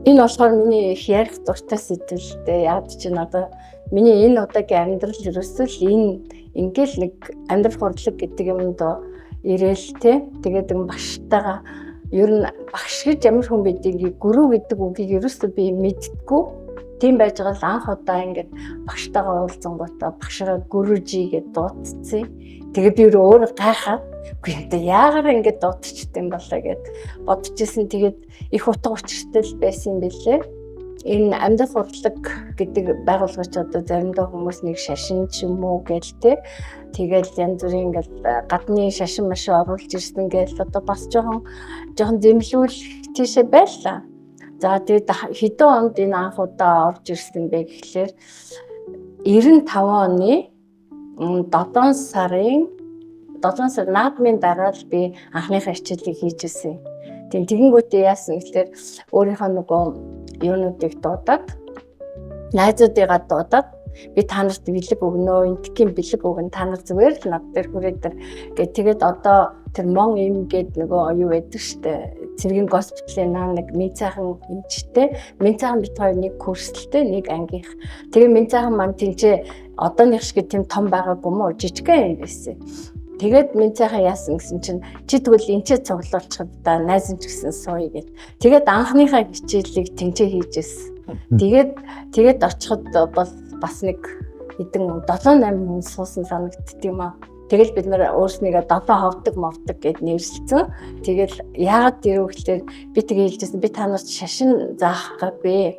Энэ болохоор миний их ярих дуртай сэтгэлтэй. Яг чинь одоо миний энэ удаагийн амьдрал ерөөсөө л энэ ингээл нэг амьдрал хурлаг гэдэг юмд ирээл те. Тэгээд багштайгаа ер нь багш гэж ямар хүн байдгийг гүрүү гэдэг үгийг ерөөсөө би мэддэггүй. Тийм байж байгаа л анх удаа ингээд багштайгаа уулзсангуудаа багшаа гүрүүжи гэж дуудсан. Тэгээд би өөрөө гайхаад үгүй одоо яагаар ингэж дуудчихд юм болоо гэд бодож исэн. Тэгээд их утга учиртай байсан юм билээ. Энэ амьдрал хурлаг гэдэг байгууллагч одоо заримдаа хүмүүс нэг шашин ч юм уу гэлтэй. Тэгээд янз бүрийн ингээл гадны шашин маш оруулж ирсэн гээл одоо бас жоохон дэмжлүүлэх тийшээ байлаа. За тэгээд хэдэн онд энэ анх удаа орж ирсэн бэ гэхлээр 95 оны 7 сарын наадмын дараа л би анхныхаа хичээлийг хийж ирсэн. Тэгэнгүүтээ яасан гэхлээр өөрийнхөө нөгөө юунуудыг дуудаад найзуудыгаа дуудаад би та нарт бэлэг өгнө, энтхийн бэлэг өгнө, та нар зүгээр л над дээр хүрээдэр гэх. Тэгээд одоо тэр мон им гээд нөгөө юу байдаг штэ. Цэргийн госпиталийн нэг мен цаахан эмчтэй, мен цаахан бит хоёр нэг курсэлтэй, нэг ангийнх. Тэгээ мен цаахан маань тэнцээ одооных шиг тийм том байгаагүй мó жижигхэн юм байсан. Тэгээд мен цаахан яасан гэсэн чинь чи тэгвэл энчээ цуглуулчихад да найз ч гэсэн сууя гэд. Тэгээд анхныхаа хичээлийг тэнцээ хийжсэн. Тэгээд очиход бол бас нэг хэдэн 7-8 хүн суусан санагдд юм аа. Тэгэл бид нар өөрснийгээ 7 ховдөг мовдөг гэд нэрлэлцэн. Тэгэл яагаад тэрүү гэхэлэр би тэгээ хэлжсэн би та нарт шашин заах гавгүй.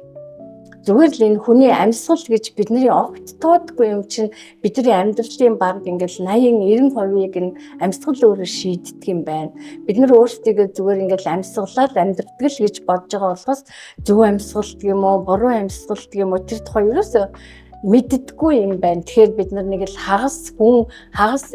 Зүгээр л энэ хүний амьсгал гэж бидний огт тоодгүй юм чинь бидний амьдралын баг ингээл 80-90%-ийг нь амьсгал өөрөө шийддэг юм байна. Бид нар өөрсдийгөө зүгээр ингээл амьсгалаад амьдрдаг л гэж бодож байгаа болохоос зөв амьсгал гэх юм уу, буруу амьсгал гэх юм уу тэр тухай ерөөсөө мэддэггүй юм байна. Тэгэхээр бид нар нэг л хагас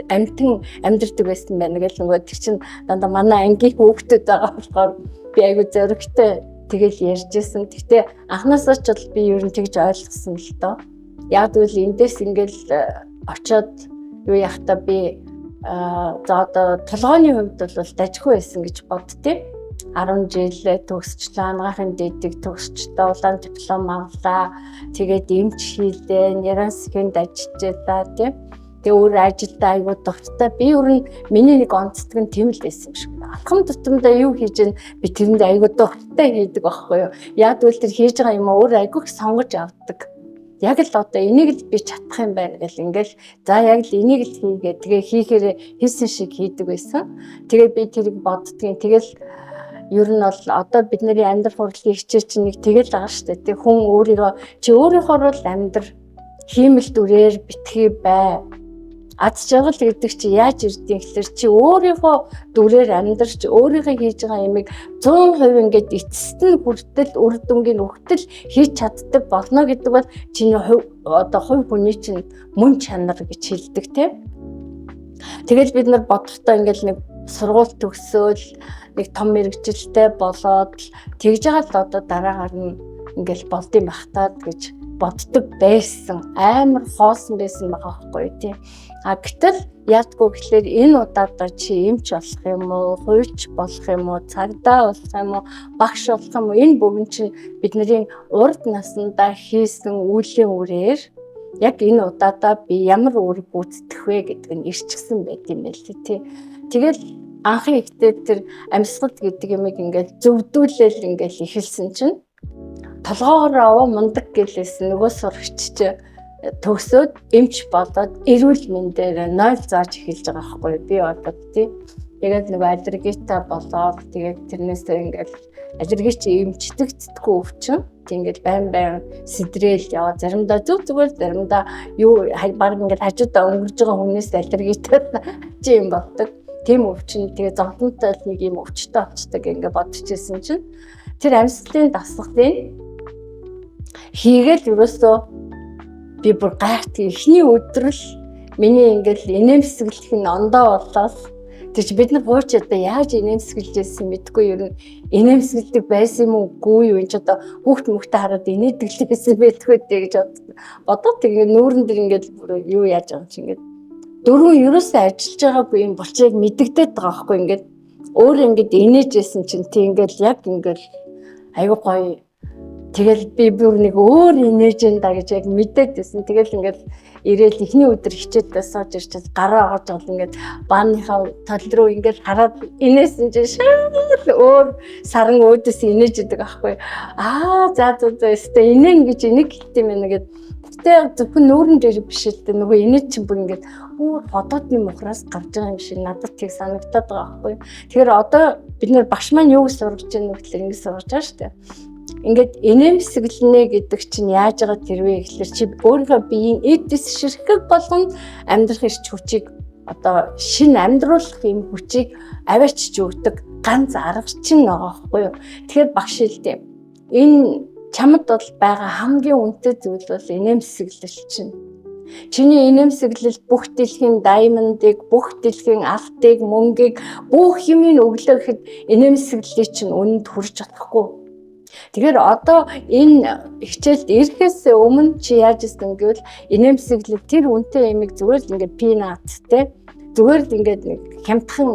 амьтан амьдардаг байсан байна. Тэгэл нөгөө тэр чинь дандаа манай ангийн хүүхдүүд байгаа болохоор би айгүй зөрөгтэй тэгэл ярьжсэн. Гэтэ анхнаасаа ч бол би ер нь тэгж ойлгосон л доо. Яг тэгвэл эндээс ингээл очиод юу яах та би за одоо толгойн хувьд бол дажгүй байсан гэж боддتي. 10 жилээ төгсчлээ, анагаахын дэдэг төгсчлээ, улаан диплом авлаа. Тэгээд эмч хийлээ, нейросхинд ажиллажлаа тийм. Тэгээ өөр ажилдаа аягүй дуртай. Би ер нь миний нэг онцлог нь тийм л байсан юм шиг. Алхам тутамдаа юу хийж ийн би тэрэнд аягүй дуртай хийдэг байхгүй юу. Яг үл тэр хийж байгаа юм өөр аягүй их сонгож авдаг. Яг л одоо энийг л би чадах юм байна гэл ингээл за яг л энийг л хийгээ. Тэгээ хийхээр хийсэн шиг хийдэг байсан. Тэгээ би тэрийг боддгийн. Тэгэл ер нь бол одоо бидний амьдрал хурлын хичээл чинь нэг тэгэл байгаа шүү дээ. Тэг хүн өөрийнхөө л амьдрал хиймэл дүрээр битгий бай. Аз жаргал гэдэг чи яаж ирдэг гэхэлэр чи өөрийнхөө дүрээр амьдарч өөрийнхөө хийж байгаа ямиг 100% ингээд эцэст нь хүртэл үр дүнгийн өгтөл хийж чаддаг болно гэдэг бол чиний одоо хувь хүний чинь мөн чанар гэж хэлдэг тийм. Тэгэл бид нар бодохдоо ингээд нэг сургууль төгсөөл нэг том мэрэгжилтэй болоод тэгж байгаа л одоо дараагаар нь ингээл болдсон бахтаад гэж боддог байсан. Амар хоосон байсан байгаа байхгүй тий. Гэтэл яадгүй гэхэлэр энэ удаадаа чи эмч болох юм уу, хуульч болох юм уу, цагдаа болох юм уу, багш болох юм уу энэ бүгэн чинь бидний урд наснда хийсэн үеийн үрээр яг энэ удаадаа би ямар үүрэг гүйцэтгэх вэ гэдэг нь ирчихсэн байт юм байл тий. Тэгэл анхын ихтэй тэр амьсгал гэдэг юмыг ингээд зөвдүүлэл ингээд эхэлсэн чинь толгоогоор мундаг гэлээсэн нөгөө сурагч төгсөөд эмч болоод эрүүл мэндээр 0 зааж эхэлж байгаа байхгүй би одоо тий. Тэгээд нөгөө аллергитай болоод тэгээд тэрнээсээ ингээд аллергич эмчдэгддэггүй өвчин ингээд байн сэдрээл яваа заримдаа зүгээр заримдаа юу баг ингээд хажуудаа өнгөрж байгаа хүнээс аллергитай чи юм болдог. Тийм өвчин тэгээ зовлонтой нэг юм өвчтэй болчдаг ингээд бодчихсэн чинь тэр амьсгалын дасгалыг хийгээл ерөөсөө би бүр гайхдаг. Эхний өдрөл миний ингээд инээмсэглэх нь ондоо болоод тэр чи бид нар гооч одоо яаж инээмсэглэжсэн мэдгүй ер нь инээмсэглдэг байсан юм уугүй юу энэ ч одоо хүүхд хараад инээдэг л байсан байдгүй гэж бодоод тэгээ нүүрэн дээр ингээд юу яаж байгаа юм чи ингээд дөрөв ерөөсөө ажиллаж байгаагүй юм болчийг мэддэгдээд байгаа байхгүй ингээд өөр ингээд инээжсэн чинь тий ингээд яг ингээд айгуу гоё Тэгэл би бүр нэг өөр инээж энэ гэж яг мэдээд байсан. Тэгэл ингээд ирээл ихний өдөр хичээлдээ сууж ирчихэл гараа огож гол ингээд бааныхаа тол руу ингээд хараад инээсэн чинь шал өөр саран өөдөөс инээж идэг аахгүй. За өстө инээн гэж энийг хэлтийм байна гэд. Гэтэ зөвхөн нүүрэн дээр биш л дээ нөгөө инээд чинь бүр ингээд ходоодны мухраас гарч байгаа юм шиг надад тийг санагдаад байгаа аахгүй. Тэгэхээр одоо бид нэр багш маань юу гэж сургаж байгаа вэ гэхэлэр ингэ сургаж байгаа шүү дээ. Ингээд инээмсэглэнэ гэдэг чинь яаж байгаа тэрвэ гэхэлэр чи өөрийнхөө биеийн эдис ширхэг болгонд амьдрах ирч хүчийг одоо шинэ амьдруулах юм хүчийг аваачж өгдөг ганц арга чинь байгаа байхгүй юу. Тэгэхээр багш хэлдэг. Энэ чамд бол байгаа хамгийн үнэтэй зүйл бол инээмсэглэл чинь. Чиний инээмсэглэл бүх дэлхийн даймондыг, бүх дэлхийн алтыг, мөнгийг, бүх юмыг өглөөхэд инээмсэглэлийг чинь үнэнд хүрч чадахгүй. Тэгэхээр одоо энэ хичээлд ирэхээс өмнө чи яаж ийсэн гэвэл инээмсэглэл тэр үнэтэй ямиг зүгээр л ингээд пинаттэй зүгээр л ингээд нэг хямдхан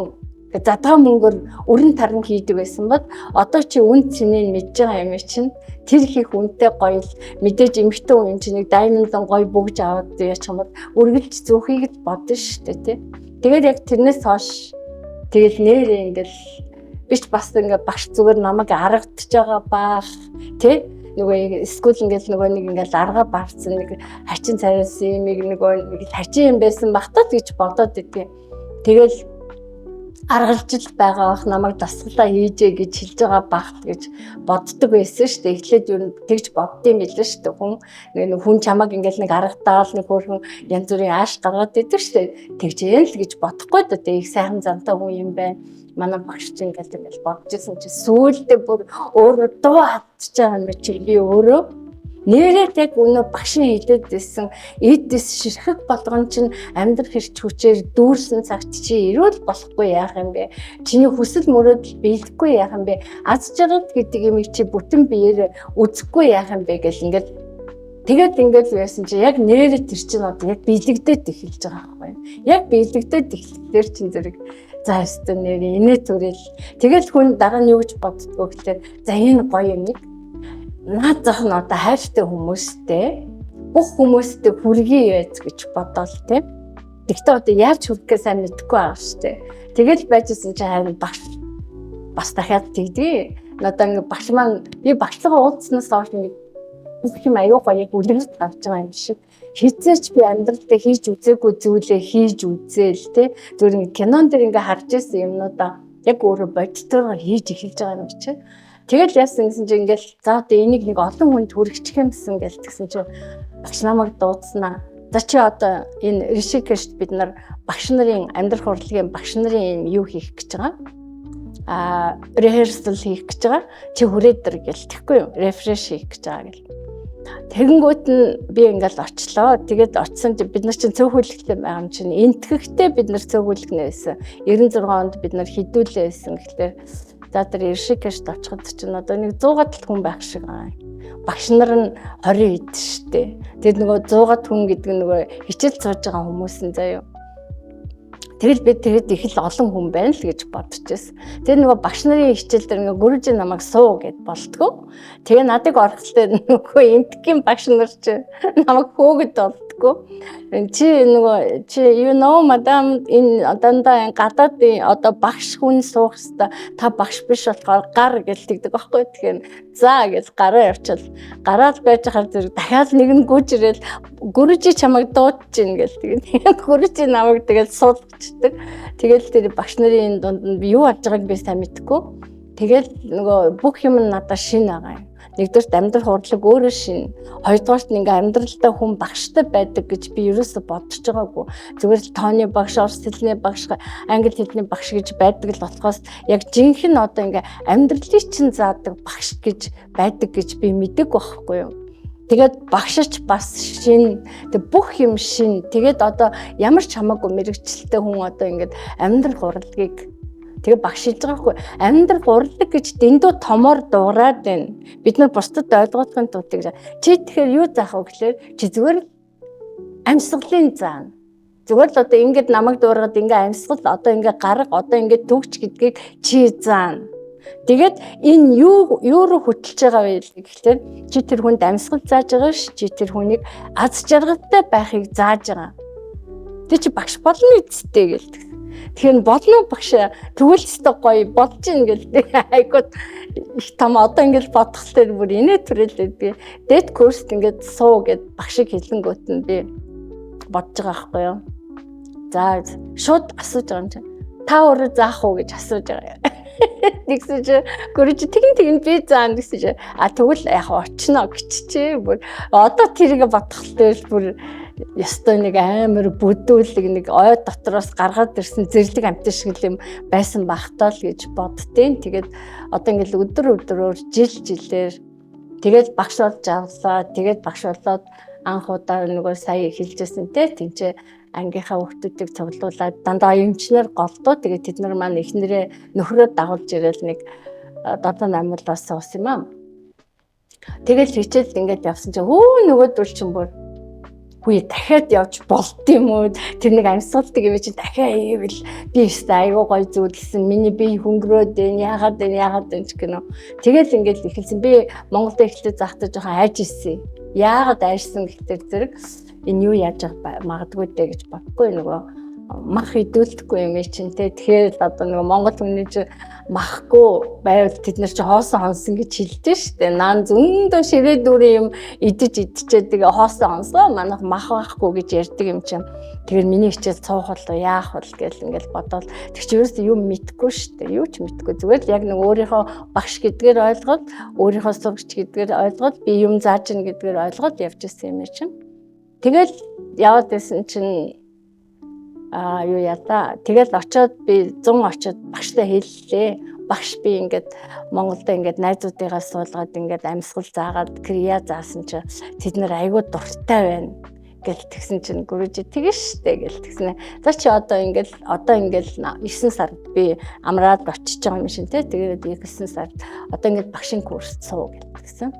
задгаа мөнгөөр өрн таран хийдэг байсан бод одоо чи үн цэнийг мэдж байгаа юм чинь тэр хийх үнэтэй гоё л мэдээж эмхтэн үн чинь нэг даймондон гоё бүгж аваад яачих юм бол үргэлж зүөхийг л бодно шүү дээ тий. Тэгээд яг тэрнээс хойш тэгэл нэрээ ингээд биш бас ингээд багш зүгээр намайг аргадж байгаа баах тий нөгөө эсвэл ингээд нөгөө нэг ингээд арга барцсан нэг хачин царайсан юм нэг хачин юм байсан багтаа гэж бодоод идэв. Тэгэл аргалж байгаа бах намайг дасгалаа хийжээ гэж хэлж байгаа багт гэж боддог байсан шүү дээ. Эхлээд юу тэгж боддсон байлээ шүү дээ. Хүн чамайг ингээд нэг аргадаал нэг хөрхөн янз бүрийн ааш гаргаад идэв шүү дээ. Тэгжээ л гэж бодохгүй да тэг их сайхан зантай хүн юм байна. Манай багш чинь ингээд бодож исэн чи сүүлдээ бүр өөрөө дуу хатж байгаа юм чи би өөрөө нэрээ яг өнөө багшийн хэлээд байсан эдис ширхэг болгон чинь амьдрах хэрч хүчээр дүүрсэн цагт чи ирүүл болохгүй яах юм бэ? Чиний хүсэл мөрөөдөл биелэхгүй яах юм бэ? Аз жаргал гэдэг юм чи бүтэн биеэр үзэхгүй яах юм бэ гэл ингээд тэгээд ингээд байсан чи яг нэрээ тэр чинь одоо яг биелэгдээд эхэлж байгаа байхгүй юу? Яг биелэгдээд эхлэхээр чин зэрэг за өстө нэрээ инээ төрөл тэгэл хүн дараа нь юу гэж боддгоо гэхлээр за энэ гоё юм наад зах нь одоо хайртай хүмүүстэй бүх хүмүүстэй хүргий яз гэж бодоол тийм. Тэгтээ одоо яаж хүрхгээ сайн мэдэхгүй байгаа шүү дээ. Тэгэл байжсэн чи харин багш бас дахиад тэгдээ. Одоо ингээ багш маань би багшлага уулзснаас хойш нэг бүх юм аюу гоё үлгэрч авч байгаа юм шиг. Хизээч би амьдрал дээр хийж үзээгүй зүйлээ хийж үзээл тийм. Зүгээр ингээ кинон дээр ингээ харж ирсэн юмнуудаа яг өөрөө бодтойгоор хийж эхэлж байгаа юм чи. Тэгэл яасан гэсэн чи ингээл за одоо энийг нэг олон хүнд хүргэчих юмсан гэл тэгсэн чи багш намайг дуудснаа. За чи одоо энэ Ришикешт бид нар багш нарын амьдрах урлагийн багш нарын юу хийх гэж байгаа. Rehearsal хийх гэж байгаа. Чи хүрээд ир гэл тэгэхгүй юу? Refresh хийх гэж байгаа гэл. Тэгэнгүүт нь би ингээл очлоо. Тэгээд очсон чи бид нар чинь цөөхөлгтэй байгаа юм чинь энтгэхтэй бид нар цөөхөлгнэ байсан. 96 онд бид нар хідүүлээ байсан гэхлээр за тэр Ришикешт очиход чинь одоо нэг 100-аад хүн байх шиг аа. Багш нар нь 20 хэд штэ. Тэгээд нөгөө 100-аад хүн гэдэг нь нөгөө хичээл сууж байгаа хүмүүс нь заяа. Тэгэл би тэгэд их л олон хүн байна л гэж бодож байсан. Тэгээд нөгөө багш нарын хичээл дээр нөгөө гүрж намайг суу гэд болтгоо. Тэгээ надыг орохтой нөгөө энтгийн багш нар чи намайг хөөгд болтгоо. Чи нөгөө чи you know madam энэ дандаа гадаадын одоо багш хүн суух хэвээр та багш биш болохоор гар гэлтэгдэг байхгүй. Тэгэхээр за гэж гараа явчаал. Гараад байж хахаар зэрэг дахиад нэг нь гүйжрэл гүржи чамайг дуудаж гин гэл тэгээд гүржи намайг тэгэл суулгачдаг. Тэгэл тэр багш нарын дунд нь юу болж байгааг би сайн мэдэхгүй. Тэгэл нөгөө бүх юм нь надад шин байгаа юм. Нэгдүгээр амьдрах урлаг өөрөө шин. Хоёрдугаарт ингээ амьдралдаа хүн багштай байдаг гэж би ерөөсө бодож байгаагүй. Зүгээр л тооны багш, орос хэлний багш, англи хэлний багш гэж байдаг л болохоос яг жинхэнэ одоо ингээ амьдралыг чинь заадаг багш гэж байдаг гэж би мэдээгүй байхгүй юу. Тэгээд багшч бас шин. Тэг бүх юм шин. Тэгээд одоо ямар ч хамаагүй мэрэгчлээ хүн одоо ингээ амьдрах урлагийг тэгээ багш хэлж байгаа хгүй амьдрах урлаг гэж дэндүү томоор дуурайд байна. Бид нар бусдад ойлгохын тулд чи тэгэхээр юу заах вэ гэхээр чи зүгээр амьсгалын заана. Зүгээр л одоо ингээд намайг дуурайгаад ингээ амьсгал одоо ингээ гарга одоо ингээ төгч гэдгийг чи заана. Тэгээд энэ юу руу хөтлөж байгаа вэ гэхлээр чи тэр хүнд амьсгал зааж байгаа ш, чи тэр хүнийг аз жаргалтай байхыг зааж байгаа. Тэг чи багш болно үсттэй гэлдэг. Тэгэхээр болно багш тэгвэл ч гоё болж ийн гэлдэг. Айгуу их том одоо ингэж бодхолтой бүр инээ төрөлдөд би дэд курст ингэж суу гэд багшиг хэлэнгүүт нь би бодож байгаа байхгүй юу. За шууд асууж байгаа юм чи. Та өөрөө заах уу гэж асууж байгаа. Тэгсэн чи гөрөж тэгин би заана гэсэн чи тэгвэл яг очно гэччээ бүр одоо тэрийг бодхолтой бүр ёстой нэг амар бүдүүлэг нэг ой дотроос гаргаад ирсэн зэрлэг амт шиг юм байсан бахтаа л гэж боддtiin. Тэгээд одоо ингээл өдрөөр жилээр тэгээд багш болж авлаа. Тэгээд багш болоод анх удаа нөгөө сая хэлжсэн те тэнцээ ангийнхаа хүүхдүүдийг цуглуулад дандаа эмчнэр голдуу. Тэгээд тэд нар маань эхнэрээ нөхрөө дагуулж ирээл нэг додон амьлаас ус юм аа. Тэгэл хичээл ингээд явсан чинь нөгөөдөл чинь бүр хүй дахиад явж болд юм уу? Тэр нэг амьсгалдаг юм чи дахиад ивэл би өстэй айгуу гоё зүйлсэн. Миний бие хөнгөрөөд яагаад ч гэнэ. Тэгэл ингээд ихэлсэн. Би Монголд ихлээр захтаж жоохон айж ирсэн. Яагаад айжсан гэхтэр зэрэг энэ юу яаж магадгүй дээ гэж бодгүй нөгөө мах идүүлдэхгүй юм чинь те. Тэгэхээр одоо нөгөө Монгол хүний чи махгүй байвал тэд нар чи хоосон хонсон гэж хэлдэг штэ. Наан зөндөө ширээ дүрийн юм идчихэд тэгээ хоосон хонсоо манайх мах байхгүй гэж ярьдаг юм чинь. Тэгэхээр миний хичээл цуух болоо яах вэ гэл ингээл бодоод тэг чи ерөөсөө юм мэдгүй штэ. Юу ч мэдгүй. Зүгээр л яг нэг өөрийнхөө багш гэдгээр ойлгоод өөрийнхөө сурагч гэдгээр ойлгоод би юм зааж гин гэдгээр ойлгоод явж ирсэн юм чинь. Тэгэл яваад байсан чинь юу яа. Тэгэл очиод би 100 очиод багштай хэллээ. Багш би ингээд Монголд ингээд найзуудыгаа суулгаад ингээд амьсгал заагаад крия заасан чи тэд нар айгүй дуртай байна гэл тэгсэн чинь гүрэж тэгэн штэ гэл тэгснэ. За чи одоо ингээд 9 сард би амраад очиж байгаа юм шин те. Тэгээд 9 сард одоо ингээд багшийн курс суу гэл тэгсэн.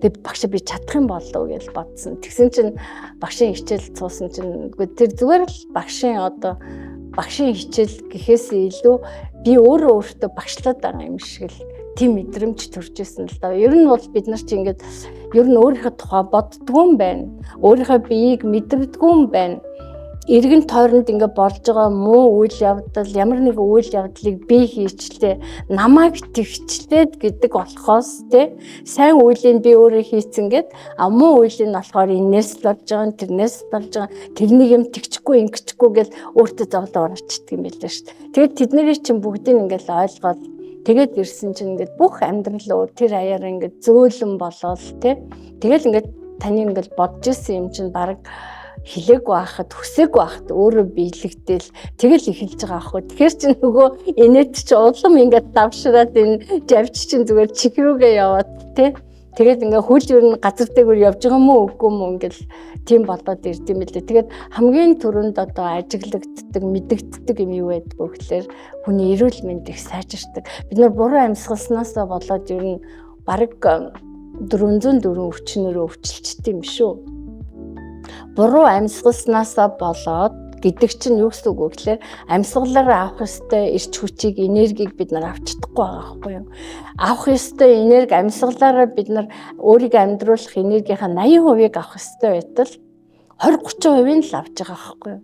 Тэг багш би чадах юм болов гэж бодсон. Тэгсэн чинь багшийн хичээл цуусан чинь тэр зүгээр л багшийн хичээл гэхээс илүү би өөртөө багшлаад байгаа юм шиг л тийм мэдрэмж төрж ирсэн л да. Ер нь бол бид нар чи ингээд ер нь өөрийнхөө тухай боддгоо юм байна. Өөрийнхөө биеийг мэдэрдэггүй юм байна. Иргэн тойронд ингээ болж байгаа муу үйл явдал ямар нэг үйл явдлыг би хийчлээ намайг тэгчлээд гэдэг болохоос те сайн үеийг би өөрөө хийцэн гэд муу үеийг нь болохоор энэс л болж байгаа тэрнээс болж байгаа тэрнийг юм тэгчихгүй ингэчихгүй гэл өөртөө зовлон орчдөг юм байлаа шүү дээ. Тэгээд тэдний чинь бүгдийг ингээл ойлгоод тэгээд ирсэн чинь ингээд бүх амьдрал өөр тэр аяар ингээд зөөлөн болоод те тэгэл ингээд таны ингээд бодож исэн юм чинь баг хилээг байхад хүсээг байхад өөрөө биелэгдээл тэгэл эхэлж байгаа аахгүй. Тэгэхээр чи нөгөө инээд чи улам ингээд давшраад энэ жавч чинь зүгээр чих рүүгээ яваад те. Тэгээд ингээ хөл ер нь газар дээгүүр явж байгаа мó үгүй мó ингээл тийм болоод ирд юм билээ. Тэгээд хамгийн түрүүнд одоо ажиглагддаг, мэдэгддэг юм юу байдаг вэ гэхээр хүний эрүүл мэнд их сайжирдаг. Бид нар буруу амьсгалснаас болоод ер нь бараг 404 өвчнөрөө өвчлөлттэй юм шүү. Буруу амьсгалснаас болоод гэдэг чинь юу гэсэн үг вэ гэхээр амьсгалаар авах ёстой эрч хүчийг, энергийг бид нар авч чадахгүй байгаа байхгүй юу? Авах ёстой энерги амьсгалаараа бид нар өөрийгөө амьдруулах энергийнхаа 80% авах ёстой байтал 20-30% л авч байгаа байхгүй юу?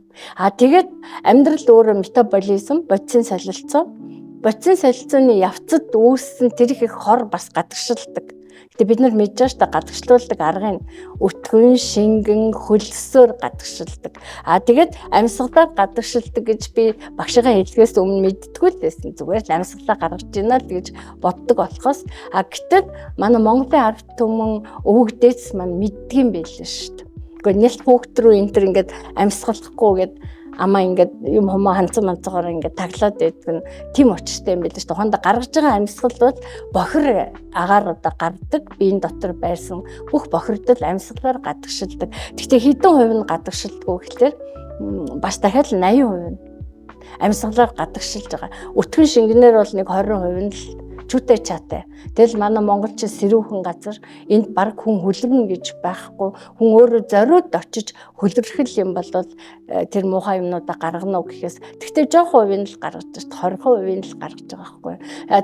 Тэгээд амьдрал өөрөө метаболизм, бодисын солилцооны явцад үүссэн тэр их хор бас гадагшилдаг. Бид нар мэдж байгаа шүү дээ гадагшлуулдаг аргыг өтгөн, шингэн, хөлсөөр гадагшилдаг. Тэгээд амьсгалаар гадагшилдаг гэж би багшигаа хэлгээс өмнө мэддэггүй л байсан. Зүгээр л амьсгалаа гаргаж ийна л гэж боддог болохоос гэтэл манай Монголын ард түмэн өвөг дээдс маань мэддэг юм байлээ шүү дээ. Гэхдээ нэлт хүүхд рүү энэ төр ингээд амьсгалахгүй гэд амаа ингээд юм хумаа ханцгаар ингээд таглаад байдаг нь тийм очтой юм билээ шүү дээ. Хондоо гаргаж байгаа амьсгал бол бохир агаар одоо гардаг, биеийн дотор байрсан бүх бохирдол амьсгалаар гадагшилдаг. Гэхдээ хэдэн хувь нь гадагшилдаггүй гэхэлэр бас дахиад 80% нь амьсгалаар гадагшилж байгаа. Өтгөн шингэнээр бол нэг 20% нь л чүтэй чаатай. Тэгэл манай монголчин сэрүүхэн газар энд баг хүн хөлрөн гэж байхгүй. Хүн өөрөө зориуд очиж хөлрөх юм бол тэр муухай юмнуудаа гаргана уу гэхээс тэгтээ жоох хувийн л гаргаж байна. 20% л гаргаж байгаа байхгүй.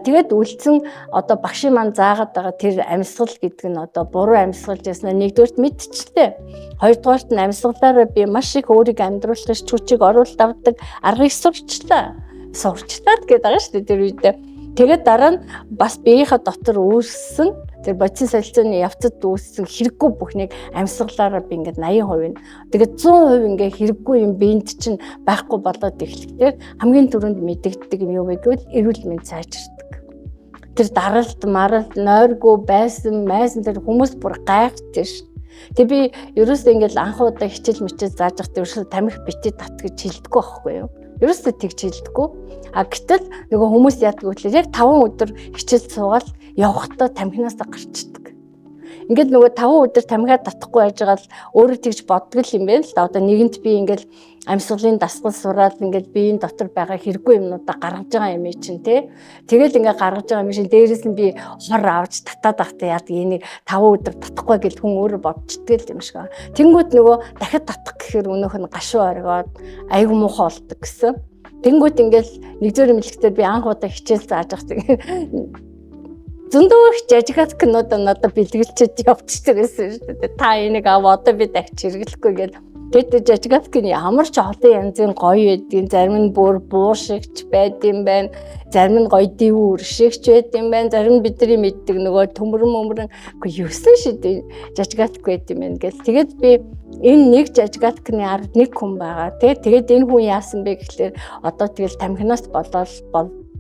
Тэгээд үлдсэн одоо багшийн маань заагаад байгаа тэр амьсгал гэдэг нь одоо буруу амьсгалж яснаа нэгдүгээрт мэдчихлээ. Хоёрдугаарт нь амьсгалаараа би маш их өөрийгөө амьдруулах чүчиг оруулалт авдаг аргыг сурчлаа. Сурчлаад гээд байгаа шүү дээ тэр үедээ. Тэгээд дараа нь бас биеийнхээ дотор үүссэн тэр бодис солилцооны явцад үүссэн хэрэггүй бүхнийг амьсгалаараа би ингээд 80% нь. Тэгээд 100% ингээ хэрэггүй юм биед чинь байхгүй болоод эхлэхдээ хамгийн түрүүнд мэдэгддэг юм юу вэ гэвэл эрүүл мэнд сайжирдаг. Тэр даралт, маралт, нойргүй байсан, тэр хүмүүс бүр гайхдаг шүү. Тэг би ерөөсөө ингээл анх удаа хичээл мичээл зааж байхдаа ерөөсөө тамхи битээ тат гэж хэлдэггүй байхгүй юу? Ерөөсөө тэгж хэлдэггүй. Гэтэл нөгөө хүмүүс яадаг вэ? Яг 5 өдөр хичээл суугаад явхдаа тамхинаас гарчдаг. Ингээд нөгөө 5 өдөр тамхиа татахгүй байж байгаа л өөрөө тэгж боддог юм байна л да. Одоо нэгэнт би ингээл амьсгалын дасгал сураад ингээд биеийн дотор байгаа хэрэггүй юмнуудаа гаргаж байгаа юм чинь тий. Тэгэл ингээд гаргаж байгаа юм чинь дээрээс нь би хор авч татаад байхдаа яадаг энийг 5 өдөр татахгүй гэж хүн өөрөө бодчихдаг юм шиг. Тэнгүүд нөгөө дахиад татах гэхээр өнөөх нь гашуу оргоод айгу муухай болдог гэсэн. Тэнгүүд ингээд нэгдүгээр имлэгтэр би анх удаа хичээл зааж байхдаа зөндөө их жажигат кинод надад бэлгэлчээд явчихдаг гэсэн шүү дээ. Та энийг одоо би дахиж хэрэглэхгүй гэж. Тэгээд жажигат кино ямар ч олон янзын гоё байдгийн, зарим нь бүр буушигч байдсан байна. Зарим нь гоё дэвүүр шигч байдсан байна. Зарим нь бидний мэддэг нөгөө төмөрөн үгүй юусэн шүү дээ. Жажигат байдсан байна гэл. Тэгээд би энэ нэг жажигат кино ард нэг хүн байгаа. Тэгээд энэ хүн яасан бэ гэхлээр одоо тэгэл тамхинаас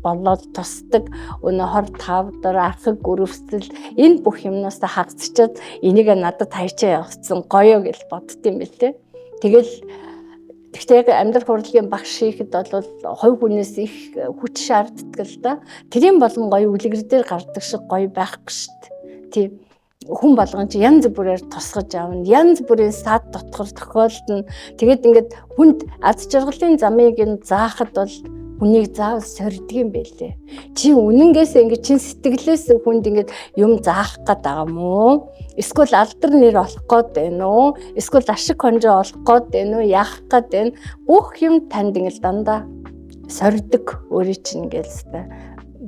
болоод тусдаг өнө хор тавдар архаг гөрөвсөл энэ бүх юмнаас хагцчаад энийг надад хайчаа явуулсан гоё гэж боддсон юм бэл тэ. Тэгтээ амьдрал хурлын багш хийхэд бол хувь хүнээс их хүч шаарддаг л да. Тэрийн болгон гоё үлгэр дээр гардаг шиг гоё байхгүй шүү дээ. Тийм. Хүн болгон чи янз бүрээр тусгаж аавна. Янз бүрийн сад дотгор тохиолдно. Тэгээд ингээд хүнд аз жаргалын замыг нь заахад бол хүнийг заавал сорддаг юм байлээ. Чи үнэнгээсээ ингээд чин сэтгэлээс хүнд ингээд юм заах гээд байгаа мó? Эсвэл алдар нэр олох гээд байна уу? Эсвэл ашиг хонжоо олох гээд байна уу? Яах гээд байна? Бүх юм танд ингээд дандаа сорддог өөрийн чинь ингээл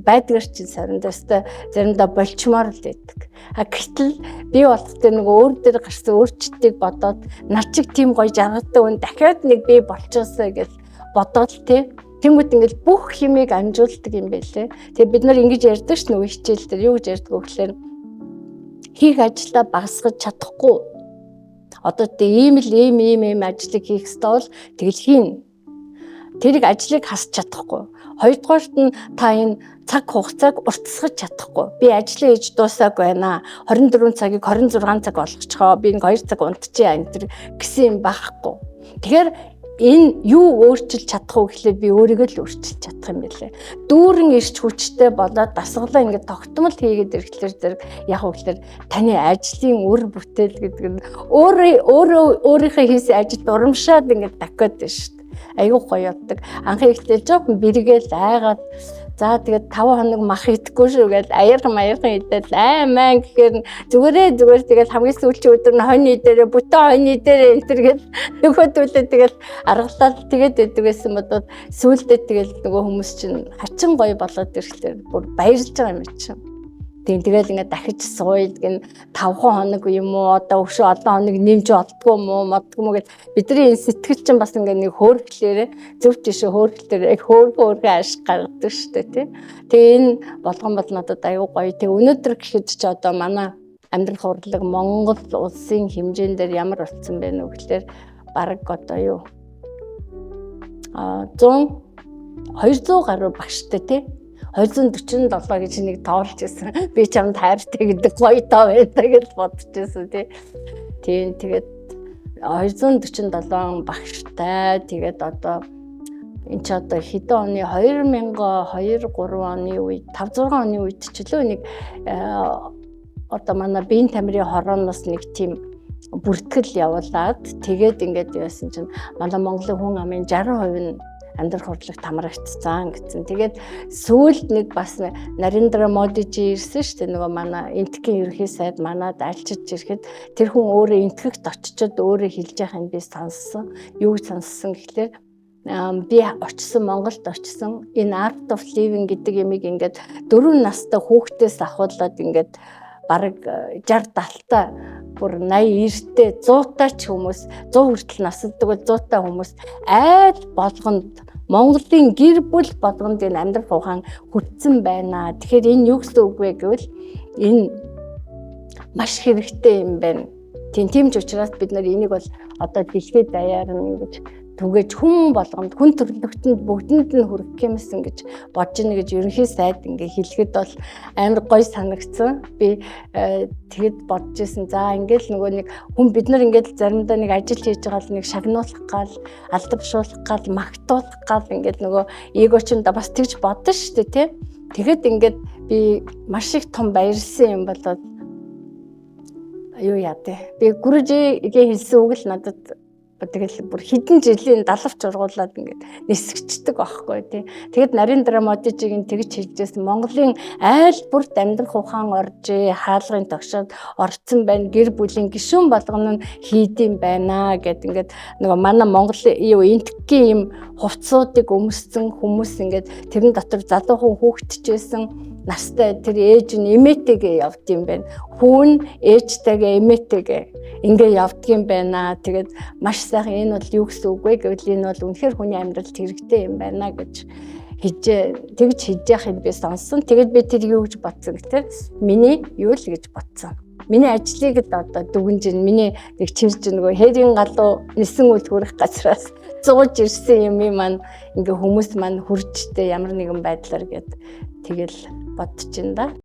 байдгаар чинь сорндоостой заримдаа болчмоор л байдаг. Гэтэл би болохтой нэг өөр дээр гарсан өөрчлөлтийг бодоод нар чиг тийм гоё жаргалтай хүн дахиад нэг би болчихсоо гэж бодоод тий. Тэнгүүд ингээд бүх хэмийг амжуулдаг юм байлээ. Тэгээ бид нар ингэж ярьдаг ш нөгөө хичээл дээр юу гэж ярьдаг вэ гэхээр хийх ажлаа багасгаж чадахгүй. Одоо тийм ажлыг хийх ёстой бол тэгэл хийнэ. Тэрийг ажлыг хасч чадахгүй. Хоёрдугаарт нь та энэ цаг хугацааг уртасгаж чадахгүй. Би ажлаа хийж дуусаагүй байна. 24 цагийг 26 цаг болгочихоо. Би нэг 2 цаг унтчихъя энэ гэсэн юм байхгүй. Тэгэхээр энэ юу өөрчилж чадах вэ гэхлээр би өөрийгөө л өөрчилж чадах юм байлээ. Дүүрэн ирч хүчтэй болоод дасгалаа ингээд тогтмол хийгээд ирэхлээр зэрэг яг үгээр таны ажлын үр бүтээл гэдэг нь өөрийнхөө хийсэн ажилд урамшаад ингээд дахиад байна шүү дээ. Аюу гоё явдаг. Анхны ихтэй жоохон бэргээл айгаад за тэгээд 5 хоног мах идэхгүй шүү гэж аяархан идэл аймаа гэхээр зүгээр тэгээд хамгийн сүүлчийн өдөр нь хоньны дээрээ бүтэн хоньны дээрээ энтэр гэж нөгөөдөлөө тэгээд аргалаад тэгээд өгдөг гэсэн бодоод сүүлдээ тэгээд нөгөө хүмүүс чинь хачин гоё болоод ирэхлээр бүр баярлж байгаа юм чинь. Тэгэл ингээд дахиж сууйд гэн 5 хоног юм уу одоо өшөө олон хоног нэмж олдгоо модгүй мó гэд бидний сэтгэл чинь бас ингээд нэг хөөрхлөөрэ зөв тийшээ хөөрхлөөр яг хөөрхөө ашиг гаргадаг шүү дээ тий. Тэгээ энэ болгон бол надад аюу гоё. Тэгээ өнөөдөр гэхэд ч одоо манай амьдрал хурлаг Монгол улсын хэмжээндээр ямар болсон бэ нэ гэхээр бараг одоо юу 200 гаруй багштай тий. 247 гэж нэг тоолж ирсэн. Би чамд хайртай гэдэг гоё тоо байдаг гэж бодож ирсэн тий. Тийм тэгээд 247 багштай тэгээд одоо энэ ч одоо хэдэн оны 2002 3 оны үед 5 6 оны үед ч лөө нэг одоо манай биеийн тамирын хорооноос нэг тийм бүртгэл явуулаад тэгээд ингээд яасан чинь манай Монголын хүн амын 60% нь амьдрах хурлагт хамрагдсан гэсэн. Тэгээд сүүлд нэг бас Нарендра Модижи ирсэн шүү дээ. Нөгөө манай энтхийн ерөнхий сайд манад альчиж ирэхэд тэр хүн өөрөө энтгэгт очичод өөрөө хэлж яхахын би сонссон. Юу гэж сонссон гэхлээр би очсон Монголд очсон энэ Art of Living гэдэг ямиг ингээд 4 настай хүүхдээс ахуулаад ингээд бараг 60-70-та бүр 80-90-тэй 100-тай ч хүмүүс 100 хүртэл насддаг бол 100-тай хүмүүс айл болгонд Монголын гэр бүл болгонд энэ амьдрах ухаан хүрсэн байна. Тэгэхээр энэ юу гэсэн үг вэ гэвэл энэ маш хэрэгтэй юм байна. Тийм ч учраас бид нар энийг бол одоо дэлхийд даяар ингэж түгэж хүн болгонд хүн төрлөختөнд бүгдэнд нь хүрэх юмсан гэж бодож ийн гэж ерөнхий сайд ингээ хэлэхэд бол амар гоё санагдсан. Би тэгэд бодож исэн. За ингээл нөгөө нэг хүн бид нар ингээл заримдаа нэг ажил хийж байгаа л нэг шагнуулах гал алдавшуулах гал магтуулах гал ингээл нөгөө эгочинда бас тэгж бодно шүү дээ тий. Тэгэхэд ингээд би маш их том баярлсан юм болоод юу яа тий. Би гүржигээ хэлсэн үг л надад тэгэл бүр хэдэн жилийн далавч ургуулад ингээд нисгчдэг байхгүй тий. Тэгэд Нарендра Модижигийн тэгж хэлжсэн Монголын айл бүрт амьдрах ухаан оржээ, хаалгын тогшоод орцсон байна, гэр бүлийн гишүүн болгоно нь хийдэм байна гэд ингээд нөгөө манай Монголын юу энтгийн юм хувцсуудыг өмссөн хүмүүс ингээд тэрэн дотор залуухан хүүхдчээсэн настай тэр ээж нь эмээтэйгээ явд юм байна. Хүн ээжтэйгээ эмээтэйгээ ингээ явдаг юм байна. Тэгээд маш сайхан энэ бол юу гэсэн үг вэ гэвэл энэ бол үнэхээр хүний амьдралд хэрэгтэй юм байна гэж тэгж хийж яхад би сонсон. Тэгээд би тэр юу гэж бодсон гэхээр миний юу л гэж бодсон. Миний ажлыг одоо дүгнж миний нэг чирж нөгөө хэрийн галуу нисэн үл хүрэх газраас зууж ирсэн юм маань ингээ хүмүүс маань хүрчтэй ямар нэгэн байдлаар гээд тэгэл бодож ин да.